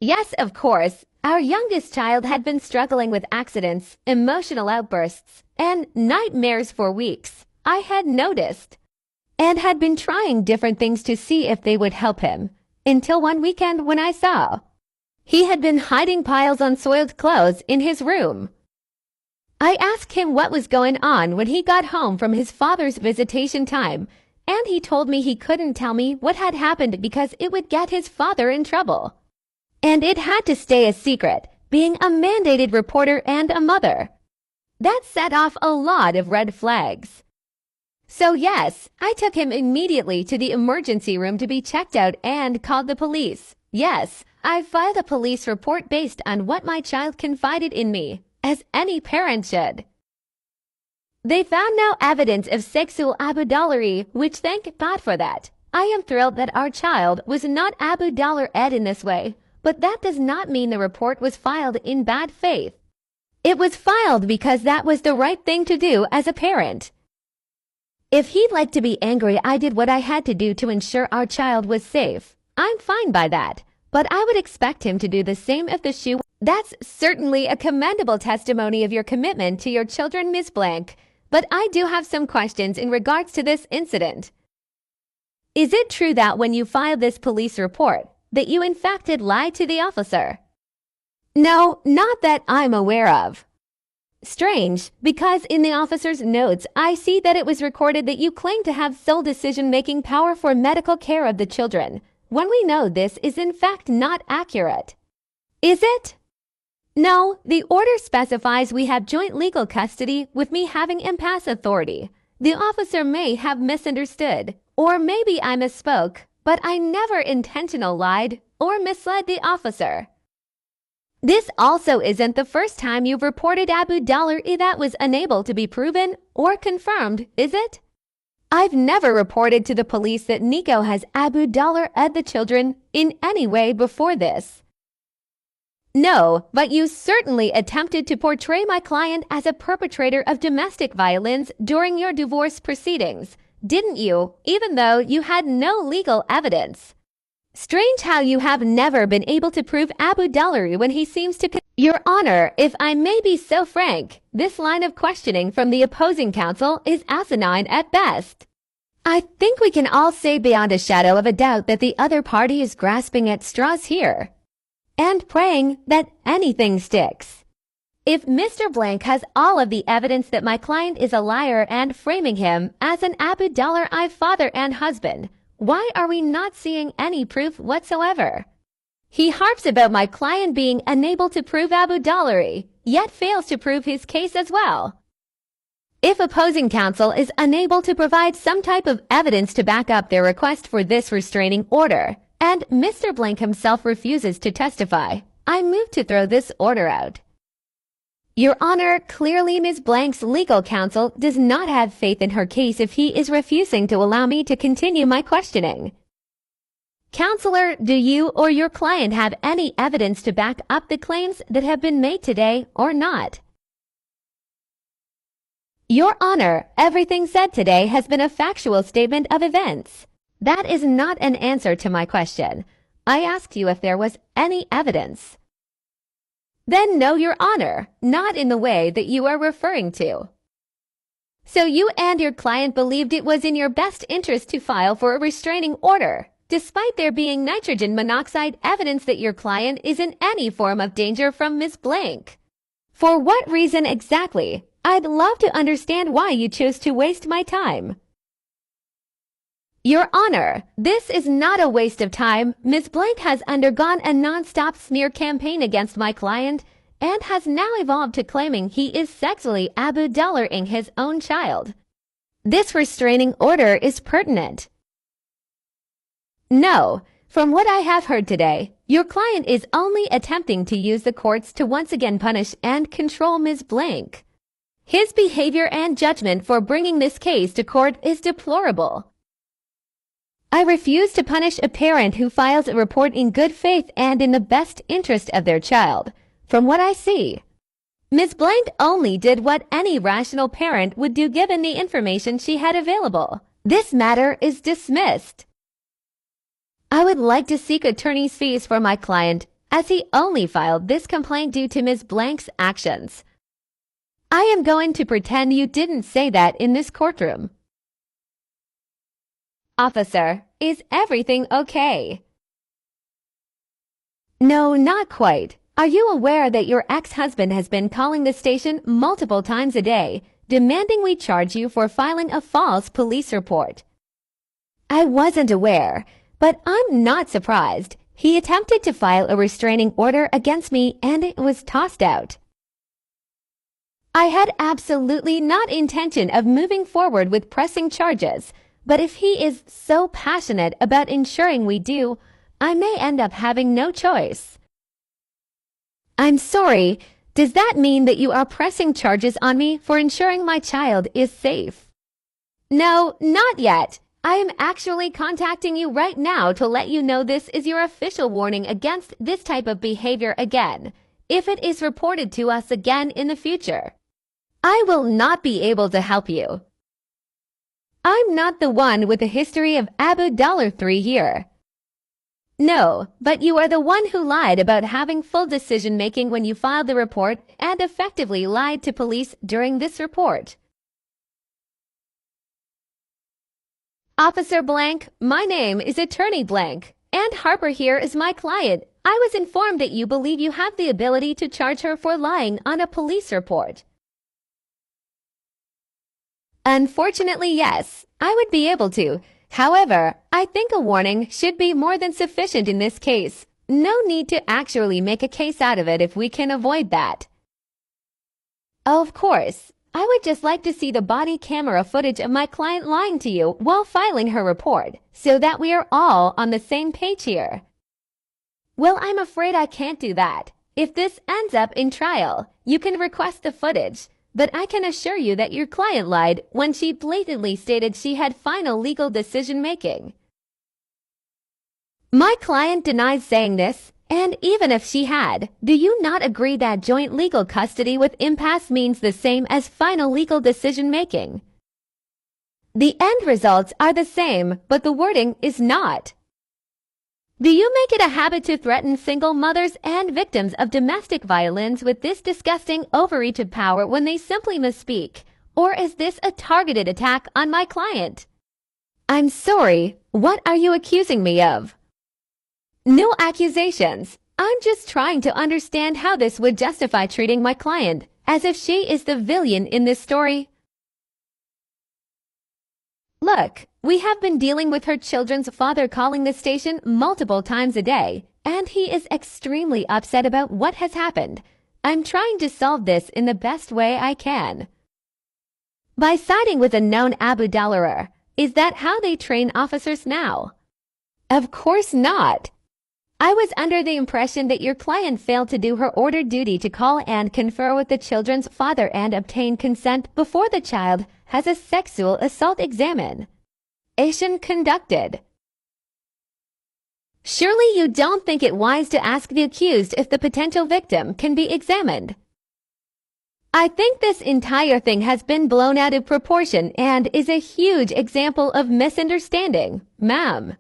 Yes, of course. Our youngest child had been struggling with accidents, emotional outbursts, and nightmares for weeks. I had noticed and had been trying different things to see if they would help him, until one weekend when I saw he had been hiding piles of soiled clothes in his room. I asked him what was going on when he got home from his father's visitation time, and he told me he couldn't tell me what had happened because it would get his father in trouble. And it had to stay a secret, being a mandated reporter and a mother. That set off a lot of red flags. So yes, I took him immediately to the emergency room to be checked out and called the police. Yes, I filed a police report based on what my child confided in me, as any parent should. They found no evidence of sexual abuse, which thank God for that. I am thrilled that our child was not abused in this way, but that does not mean the report was filed in bad faith. It was filed because that was the right thing to do as a parent. If he'd like to be angry, I did what I had to do to ensure our child was safe. I'm fine by that, but I would expect him to do the same if the shoe. That's certainly a commendable testimony of your commitment to your children, Ms. Blank, but I do have some questions in regards to this incident. Is it true that when you filed this police report, that you in fact did lie to the officer? No, not that I'm aware of. Strange, because in the officer's notes, I see that it was recorded that you claim to have sole decision-making power for medical care of the children, when we know this is in fact not accurate. Is it? No, the order specifies we have joint legal custody with me having impasse authority. The officer may have misunderstood, or maybe I misspoke, but I never intentionally lied or misled the officer. This also isn't the first time you've reported abuse that was unable to be proven or confirmed, is it? I've never reported to the police that Neko has abused the children in any way before this. No, but you certainly attempted to portray my client as a perpetrator of domestic violence during your divorce proceedings, didn't you, even though you had no legal evidence? Strange how you have never been able to prove abuse when he seems to. Your Honor, if I may be so frank, this line of questioning from the opposing counsel is asinine at best. I think we can all say beyond a shadow of a doubt that the other party is grasping at straws here and praying that anything sticks. If Mr. Blank has all of the evidence that my client is a liar and framing him as an abuse father and husband, why are we not seeing any proof whatsoever? He harps about my client being unable to prove abuse, yet fails to prove his case as well. If opposing counsel is unable to provide some type of evidence to back up their request for this restraining order, and Mr. Blank himself refuses to testify, I move to throw this order out. Your Honor, clearly Ms. Blank's legal counsel does not have faith in her case if he is refusing to allow me to continue my questioning. Counselor, do you or your client have any evidence to back up the claims that have been made today or not? Your Honor, everything said today has been a factual statement of events. That is not an answer to my question. I asked you if there was any evidence. Then no, Your Honor, not in the way that you are referring to. So you and your client believed it was in your best interest to file for a restraining order, despite there being nitrogen monoxide evidence that your client is in any form of danger from Ms. Blank. For what reason exactly? I'd love to understand why you chose to waste my time. Your Honor, this is not a waste of time. Ms. Blank has undergone a non-stop smear campaign against my client and has now evolved to claiming he is sexually abusing his own child. This restraining order is pertinent. No, from what I have heard today, your client is only attempting to use the courts to once again punish and control Ms. Blank. His behavior and judgment for bringing this case to court is deplorable. I refuse to punish a parent who files a report in good faith and in the best interest of their child. From what I see, Ms. Blank only did what any rational parent would do given the information she had available. This matter is dismissed. I would like to seek attorney's fees for my client as he only filed this complaint due to Ms. Blank's actions. I am going to pretend you didn't say that in this courtroom. Officer, is everything okay? No, not quite. Are you aware that your ex-husband has been calling the station multiple times a day, demanding we charge you for filing a false police report? I wasn't aware, but I'm not surprised. He attempted to file a restraining order against me and it was tossed out. I had absolutely not intention of moving forward with pressing charges, but if he is so passionate about ensuring we do, I may end up having no choice. I'm sorry. Does that mean that you are pressing charges on me for ensuring my child is safe? No, not yet. I am actually contacting you right now to let you know this is your official warning against this type of behavior again, if it is reported to us again in the future. I will not be able to help you. I'm not the one with a history of Abu $3 here. No, but you are the one who lied about having full decision-making when you filed the report and effectively lied to police during this report. Officer Blank, my name is Attorney Blank, and Harper here is my client. I was informed that you believe you have the ability to charge her for lying on a police report. Unfortunately, yes, I would be able to. However, I think a warning should be more than sufficient in this case. No need to actually make a case out of it if we can avoid that. Of course, I would just like to see the body camera footage of my client lying to you while filing her report, so that we are all on the same page here. Well, I'm afraid I can't do that. If this ends up in trial, you can request the footage. But I can assure you that your client lied when she blatantly stated she had final legal decision-making. My client denies saying this, and even if she had, do you not agree that joint legal custody with impasse means the same as final legal decision-making? The end results are the same, but the wording is not. Do you make it a habit to threaten single mothers and victims of domestic violence with this disgusting overreach of power when they simply misspeak? Or is this a targeted attack on my client? I'm sorry, what are you accusing me of? No accusations. I'm just trying to understand how this would justify treating my client as if she is the villain in this story. Look, we have been dealing with her children's father calling the station multiple times a day, and he is extremely upset about what has happened. I'm trying to solve this in the best way I can. By siding with a known Abu Dalarer, is that how they train officers now? Of course not. I was under the impression that your client failed to do her ordered duty to call and confer with the children's father and obtain consent before the child has a sexual assault examination conducted. Surely you don't think it wise to ask the accused if the potential victim can be examined. I think this entire thing has been blown out of proportion and is a huge example of misunderstanding, ma'am.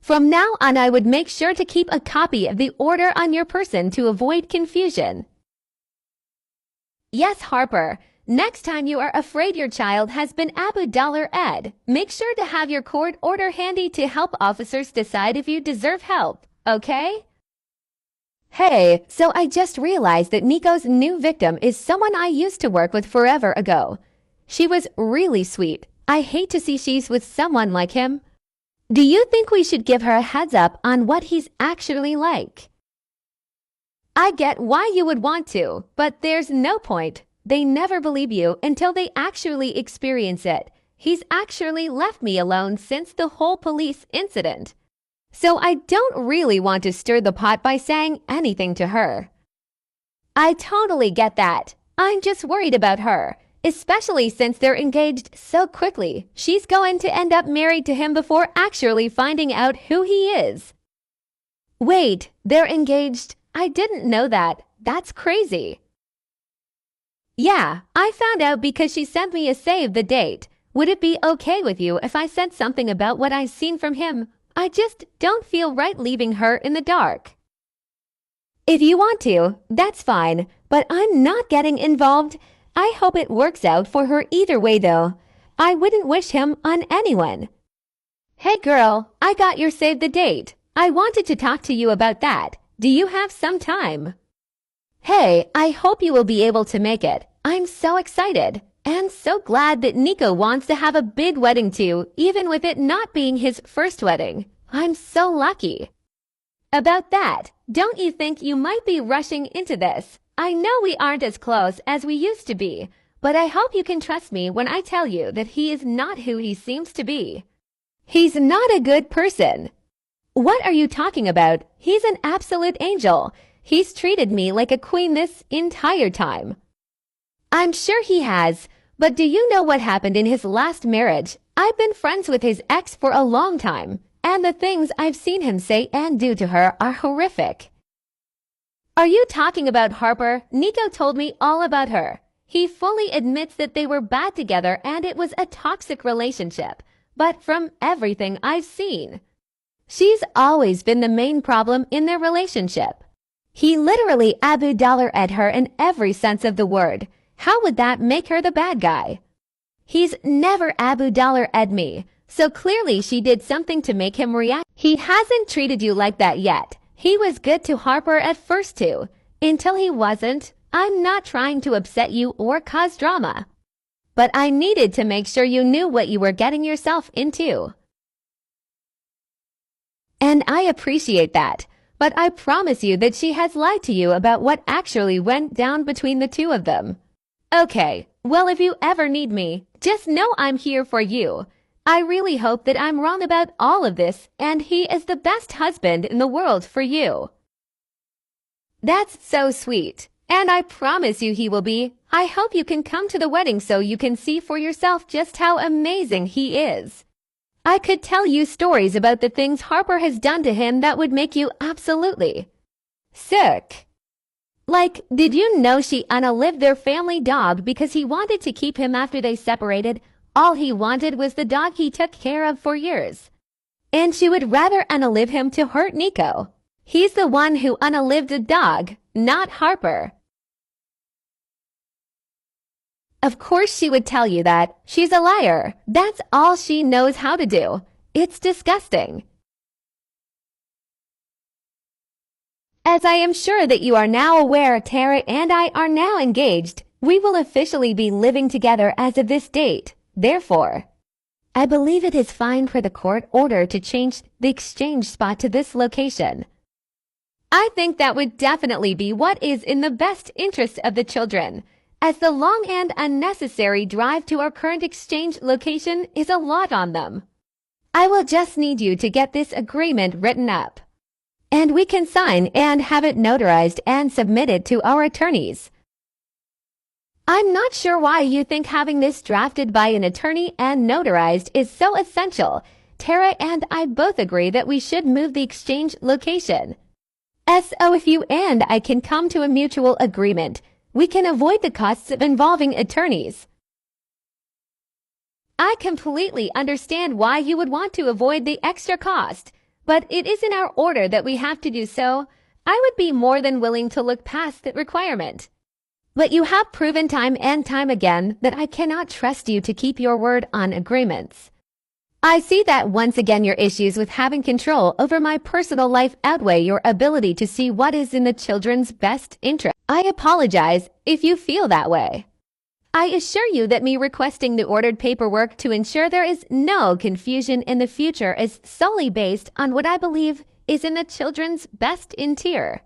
From now on, I would make sure to keep a copy of the order on your person to avoid confusion. Yes, Harper. Next time you are afraid your child has been Abu Ed, make sure to have your court order handy to help officers decide if you deserve help, okay? Hey, so I just realized that Nico's new victim is someone I used to work with forever ago. She was really sweet. I hate to see she's with someone like him. Do you think we should give her a heads up on what he's actually like? I get why you would want to, but there's no point. They never believe you until they actually experience it. He's actually left me alone since the whole police incident. So I don't really want to stir the pot by saying anything to her. I totally get that. I'm just worried about her. Especially since they're engaged so quickly. She's going to end up married to him before actually finding out who he is. Wait, they're engaged? I didn't know that. That's crazy. Yeah, I found out because she sent me a save the date. Would it be okay with you if I said something about what I've seen from him? I just don't feel right leaving her in the dark. If you want to, that's fine, but I'm not getting involved. I hope it works out for her either way, though. I wouldn't wish him on anyone. Hey girl, I got your save the date. I wanted to talk to you about that. Do you have some time? Hey, I hope you will be able to make it. I'm so excited and so glad that Neko wants to have a big wedding too, even with it not being his first wedding. I'm so lucky. About that, don't you think you might be rushing into this? I know we aren't as close as we used to be, but I hope you can trust me when I tell you that he is not who he seems to be. He's not a good person. What are you talking about? He's an absolute angel. He's treated me like a queen this entire time. I'm sure he has, but do you know what happened in his last marriage? I've been friends with his ex for a long time, and the things I've seen him say and do to her are horrific. Are you talking about Harper? Neko told me all about her. He fully admits that they were bad together and it was a toxic relationship, but from everything I've seen, she's always been the main problem in their relationship. He literally Abu Dollar-ed her in every sense of the word. How would that make her the bad guy? He's never Abu Dollar-ed me, so clearly she did something to make him react. He hasn't treated you like that yet. He was good to Harper at first too, until he wasn't. I'm not trying to upset you or cause drama, but I needed to make sure you knew what you were getting yourself into. And I appreciate that, but I promise you that she has lied to you about what actually went down between the two of them. Okay, well, if you ever need me, just know I'm here for you. I really hope that I'm wrong about all of this and he is the best husband in the world for you. That's so sweet, and I promise you he will be. I hope you can come to the wedding so you can see for yourself just how amazing he is. I could tell you stories about the things Harper has done to him that would make you absolutely sick. Like, did you know she unalived their family dog because he wanted to keep him after they separated? All he wanted was the dog he took care of for years. And she would rather unalive him to hurt Neko. He's the one who unalived the dog, not Harper. Of course she would tell you that. She's a liar. That's all she knows how to do. It's disgusting. As I am sure that you are now aware, Tara and I are now engaged. We will officially be living together as of this date. Therefore, I believe it is fine for the court order to change the exchange spot to this location. I think that would definitely be what is in the best interest of the children, as the long and unnecessary drive to our current exchange location is a lot on them. I will just need you to get this agreement written up, and we can sign and have it notarized and submitted to our attorneys. I'm not sure why you think having this drafted by an attorney and notarized is so essential. Tara and I both agree that we should move the exchange location. So if you and I can come to a mutual agreement, we can avoid the costs of involving attorneys. I completely understand why you would want to avoid the extra cost, but it is in our order that we have to do so. I would be more than willing to look past that requirement. But you have proven time and time again that I cannot trust you to keep your word on agreements. I see that once again your issues with having control over my personal life outweigh your ability to see what is in the children's best interest. I apologize if you feel that way. I assure you that me requesting the ordered paperwork to ensure there is no confusion in the future is solely based on what I believe is in the children's best interest.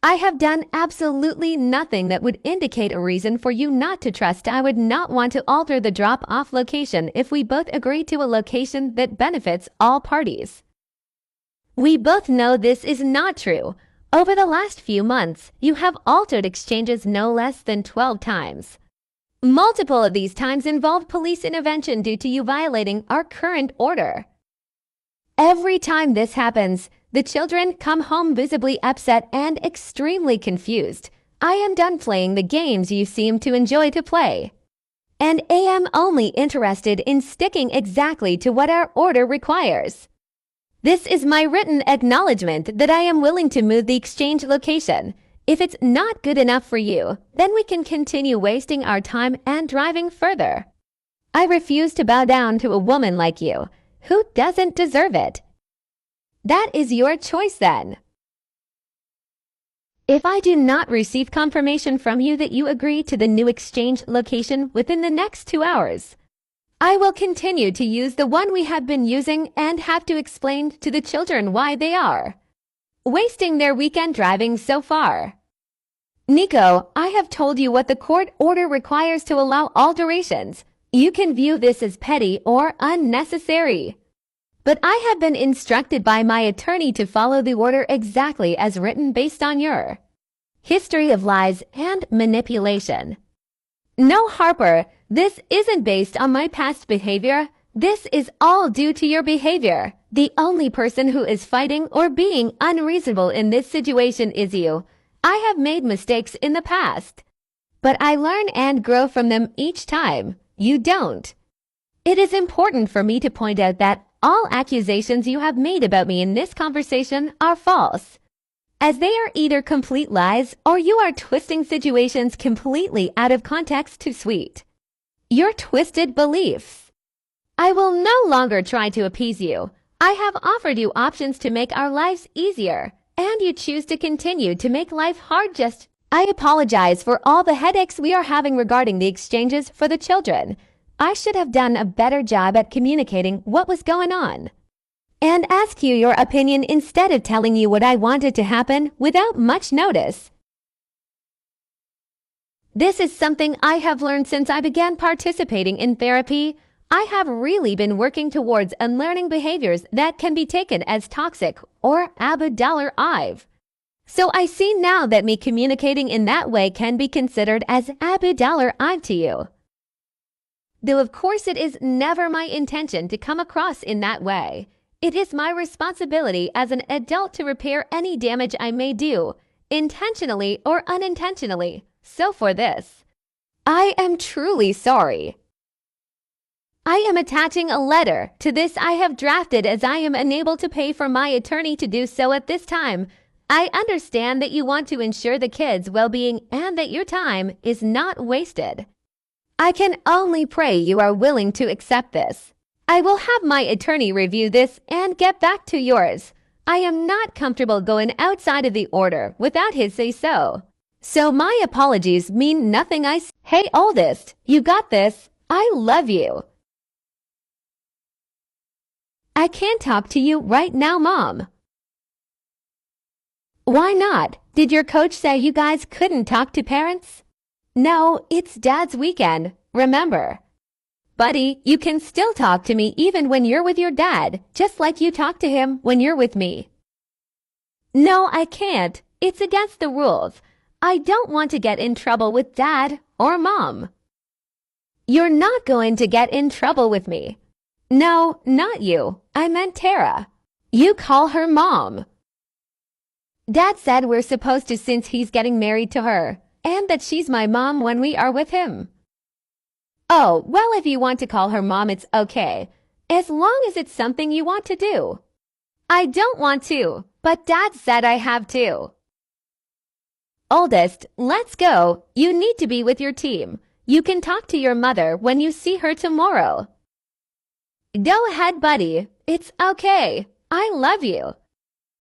I have done absolutely nothing that would indicate a reason for you not to trust. I would not want to alter the drop-off location if we both agree to a location that benefits all parties. We both know this is not true. Over the last few months, you have altered exchanges no less than 12 times. Multiple of these times involved police intervention due to you violating our current order. Every time this happens, the children come home visibly upset and extremely confused. I am done playing the games you seem to enjoy to play, and am only interested in sticking exactly to what our order requires. This is my written acknowledgement that I am willing to move the exchange location. If it's not good enough for you, then we can continue wasting our time and driving further. I refuse to bow down to a woman like you, who doesn't deserve it. That is your choice then. If I do not receive confirmation from you that you agree to the new exchange location within the next 2 hours, I will continue to use the one we have been using and have to explain to the children why they are wasting their weekend driving so far. Neko, I have told you what the court order requires to allow alterations. You can view this as petty or unnecessary. But I have been instructed by my attorney to follow the order exactly as written based on your history of lies and manipulation. No, Harper, this isn't based on my past behavior. This is all due to your behavior. The only person who is fighting or being unreasonable in this situation is you. I have made mistakes in the past, but I learn and grow from them each time. You don't. It is important for me to point out that all accusations you have made about me in this conversation are false, as they are either complete lies or you are twisting situations completely out of context to suit your twisted beliefs. I will no longer try to appease you. I have offered you options to make our lives easier, and you choose to continue to make life hard. I apologize for all the headaches we are having regarding the exchanges for the children. I should have done a better job at communicating what was going on and ask you your opinion instead of telling you what I wanted to happen without much notice. This is something I have learned since I began participating in therapy. I have really been working towards unlearning behaviors that can be taken as toxic or Abu-Dallar-Ive. So I see now that me communicating in that way can be considered as Abu-Dallar-Ive to you. Though of course it is never my intention to come across in that way. It is my responsibility as an adult to repair any damage I may do, intentionally or unintentionally. So for this, I am truly sorry. I am attaching a letter to this I have drafted as I am unable to pay for my attorney to do so at this time. I understand that you want to ensure the kids' well-being and that your time is not wasted. I can only pray you are willing to accept this. I will have my attorney review this and get back to yours. I am not comfortable going outside of the order without his say-so. So my apologies mean nothing. Hey, oldest, you got this. I love you. I can't talk to you right now, Mom. Why not? Did your coach say you guys couldn't talk to parents? No, it's Dad's weekend, remember. Buddy, you can still talk to me even when you're with your dad, just like you talk to him when you're with me. No, I can't. It's against the rules. I don't want to get in trouble with Dad or Mom. You're not going to get in trouble with me. No, not you. I meant Tara. You call her Mom. Dad said we're supposed to since he's getting married to her, and that she's my mom when we are with him. Oh, well, if you want to call her Mom, it's okay, as long as it's something you want to do. I don't want to, but Dad said I have to. Oldest, let's go. You need to be with your team. You can talk to your mother when you see her tomorrow. Go ahead, buddy. It's okay. I love you.